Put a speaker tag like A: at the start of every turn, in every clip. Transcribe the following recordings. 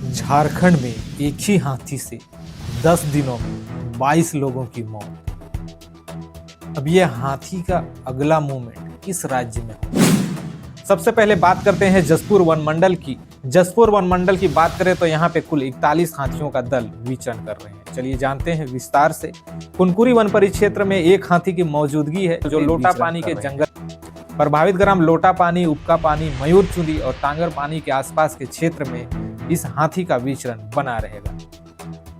A: झारखंड में एक ही हाथी से 10 दिनों में 22 लोगों की मौत। अब यह हाथी का अगला मूवमेंट किस राज्य में होगा? सबसे पहले बात करते हैं जसपुर वन मंडल की। जसपुर वन मंडल की बात करें तो यहाँ पे कुल 41 हाथियों का दल विचरण कर रहे हैं। चलिए जानते हैं विस्तार से। कुनकुरी वन परिक्षेत्र में एक हाथी की मौजूदगी है जो लोटा पानी के जंगल प्रभावित ग्राम लोटा पानी, उपका पानी, मयूर चुंदी और टांगर पानी के आसपास के क्षेत्र में इस हाथी का विचरण बना रहेगा।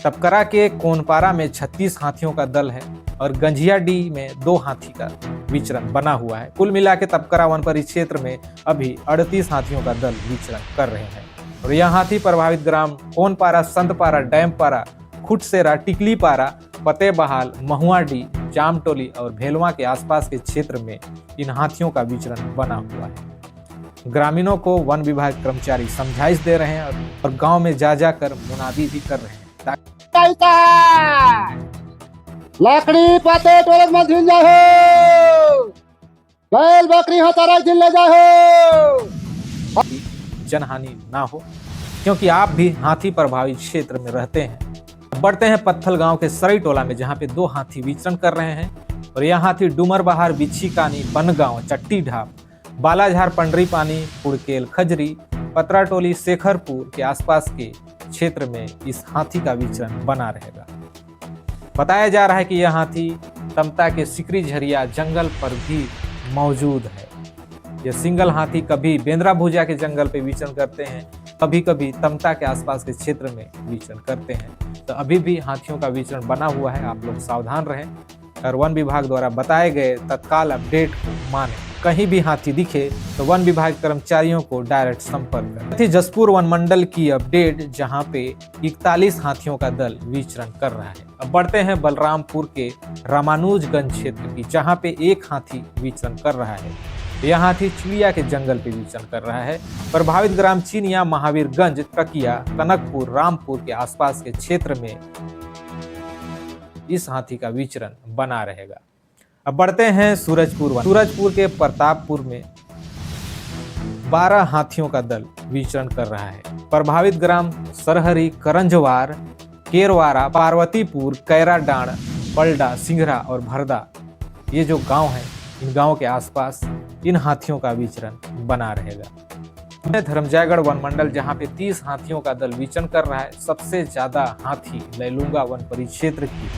A: तपकरा के कोनपारा में 36 हाथियों का दल है और गंजियाडीह में 2 हाथी का विचरण बना हुआ है। कुल मिला के तपकरा वन परिक्षेत्र में अभी 38 हाथियों का दल विचरण कर रहे हैं और यह हाथी प्रभावित ग्राम कोनपारा, संतपारा, डैमपारा, खुटसेरा, टिकलीपारा, फतेहबहाल, महुआडीह, जामटोली और भेलवा के आसपास के क्षेत्र में इन हाथियों का विचरण बना हुआ है। ग्रामीणों को वन विभाग कर्मचारी समझाइश दे रहे हैं और गांव में जा जाकर मुनादी भी कर रहे हैं।
B: लाकड़ी पाते टोलक में झिल जाओ, बैल बकरी हतारा झिल ले जाओ,
A: जनहानि ना हो, क्योंकि आप भी हाथी प्रभावित क्षेत्र में रहते हैं। बढ़ते हैं पत्थल गांव के सरई टोला में, जहां पे 2 हाथी विचरण कर रहे हैं और यह हाथी डूमर बहार, बिच्छी कानी, बनगांव, चट्टी ढाप, बालाझार, पंडरी पानी, पुड़केल, खजरी, पतरा टोली, शेखरपुर के आसपास के क्षेत्र में इस हाथी का विचरण बना रहेगा। बताया जा रहा है कि यह हाथी तमता के सिकरी झरिया जंगल पर भी मौजूद है। यह सिंगल हाथी कभी बेंद्रा भुजा के जंगल पे विचरण करते हैं, कभी कभी तमता के आसपास के क्षेत्र में विचरण करते हैं। तो अभी भी हाथियों का विचरण बना हुआ है, आप लोग सावधान रहें और वन विभाग द्वारा बताए गए तत्काल अपडेट को माने। कहीं भी हाथी दिखे तो वन विभाग कर्मचारियों को डायरेक्ट संपर्क करें। जसपुर वन मंडल की अपडेट, जहां पे 41 हाथियों का दल विचरण कर रहा है। अब बढ़ते हैं बलरामपुर के रामानुजगंज क्षेत्र की, जहां पे एक हाथी विचरण कर रहा है। यह हाथी चिड़िया के जंगल पे विचरण कर रहा है। प्रभावित ग्राम चिनिया, महावीरगंज, तकिया, कनकपुर, रामपुर के आसपास के क्षेत्र में इस हाथी का विचरण बना रहेगा। अब बढ़ते हैं सूरजपुर। सूरजपुर के प्रतापपुर में 12 हाथियों का दल विचरण कर रहा है। प्रभावित ग्राम सरहरी, करंजवार, केरवारा, पार्वतीपुर, कैराडांड, पलडा, सिंघरा और भरदा, ये जो गांव है, इन गांव के आसपास इन हाथियों का विचरण बना रहेगा। धर्मजयगढ़ वन मंडल, जहां पे 30 हाथियों का दल विचरण कर रहा है। सबसे ज्यादा हाथी लैलूंगा वन परिक्षेत्र की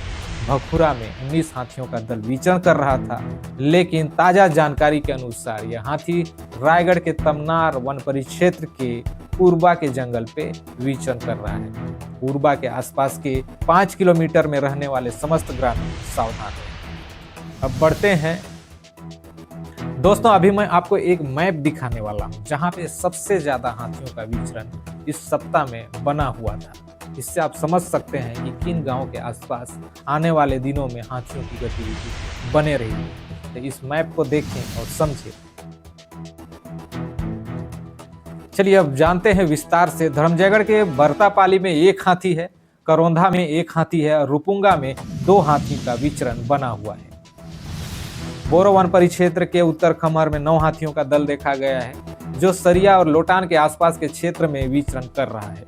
A: भखुरा में 19 हाथियों का दल विचरण कर रहा था, लेकिन ताजा जानकारी के अनुसार यह हाथी रायगढ़ के तमनार वन परिक्षेत्र के पूर्वा के जंगल पे विचरण कर रहा है। पूर्वा के आसपास के 5 किलोमीटर में रहने वाले समस्त ग्रामीण सावधान हैं। अब बढ़ते हैं दोस्तों, अभी मैं आपको एक मैप दिखाने वाला हूं, जहां पे सबसे ज्यादा हाथियों का विचरण इस सप्ताह में बना हुआ था। इससे आप समझ सकते हैं कि किन गांवों के आसपास आने वाले दिनों में हाथियों की गतिविधि बने रहेगी। तो इस मैप को देखें और समझें। चलिए अब जानते हैं विस्तार से। धर्मजयगढ़ के बरतापाली में 1 हाथी है, करौंधा में 1 हाथी है और रुपुंगा में 2 हाथी का विचरण बना हुआ है। बोरो वन परिक्षेत्र के उत्तर खमर में 9 हाथियों का दल देखा गया है, जो सरिया और लोटान के आसपास के क्षेत्र में विचरण कर रहा है।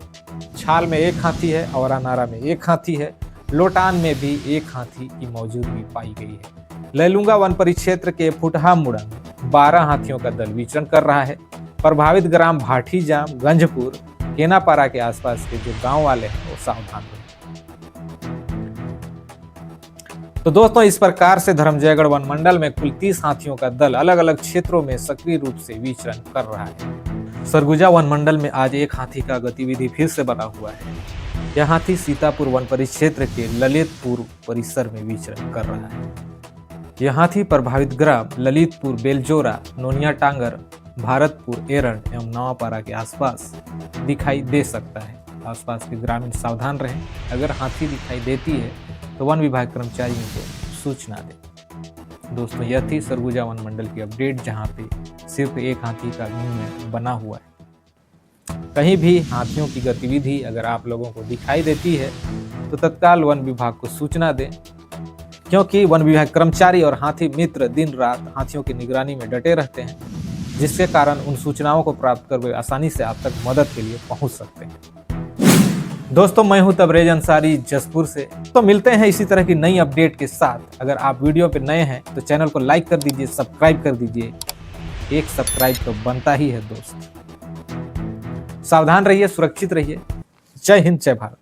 A: छाल में 1 हाथी है, औरानारा में 1 हाथी है, लोटान में भी 1 हाथी की मौजूदगी पाई गई है। लैलूंगा वन परिक्षेत्र के फुटहा मुड़ा में 12 हाथियों का दल विचरण कर रहा है। प्रभावित ग्राम भाटी जाम, गंजपुर, केनापारा के आसपास के जो गांव वाले हैं वो सावधान रहे। तो दोस्तों, इस प्रकार से धर्मजयगढ़ वन मंडल में कुल 30 हाथियों का दल अलग अलग क्षेत्रों में सक्रिय रूप से विचरण कर रहा है। सरगुजा वन मंडल में आज 1 हाथी का गतिविधि फिर से बना हुआ है। यह हाथी सीतापुर वन परिक्षेत्र के ललितपुर परिसर में विचरण कर रहा है। यह हाथी प्रभावित ग्राम ललितपुर, बेलजोरा, नोनिया टांगर, भारतपुर, एरंड एवं नवापारा के आसपास दिखाई दे सकता है। आसपास के ग्रामीण सावधान रहें। अगर हाथी दिखाई देती है तो वन विभाग कर्मचारियों को सूचना दें। दोस्तों, यह थी सरगुजा वन मंडल की अपडेट, जहां पे सिर्फ 1 हाथी का मूवमेंट बना हुआ है। कहीं भी हाथियों की गतिविधि अगर आप लोगों को दिखाई देती है तो तत्काल वन विभाग को सूचना दें, क्योंकि वन विभाग कर्मचारी और हाथी मित्र दिन रात हाथियों की निगरानी में डटे रहते हैं, जिसके कारण उन सूचनाओं को प्राप्त कर वे आसानी से आप तक मदद के लिए पहुंच सकते हैं। दोस्तों मैं हूं तबरेज अंसारी जसपुर से। तो मिलते हैं इसी तरह की नई अपडेट के साथ। अगर आप वीडियो पे नए हैं तो चैनल को लाइक कर दीजिए, सब्सक्राइब कर दीजिए। एक सब्सक्राइब तो बनता ही है दोस्त। सावधान रहिए, सुरक्षित रहिए। जय हिंद, जय भारत।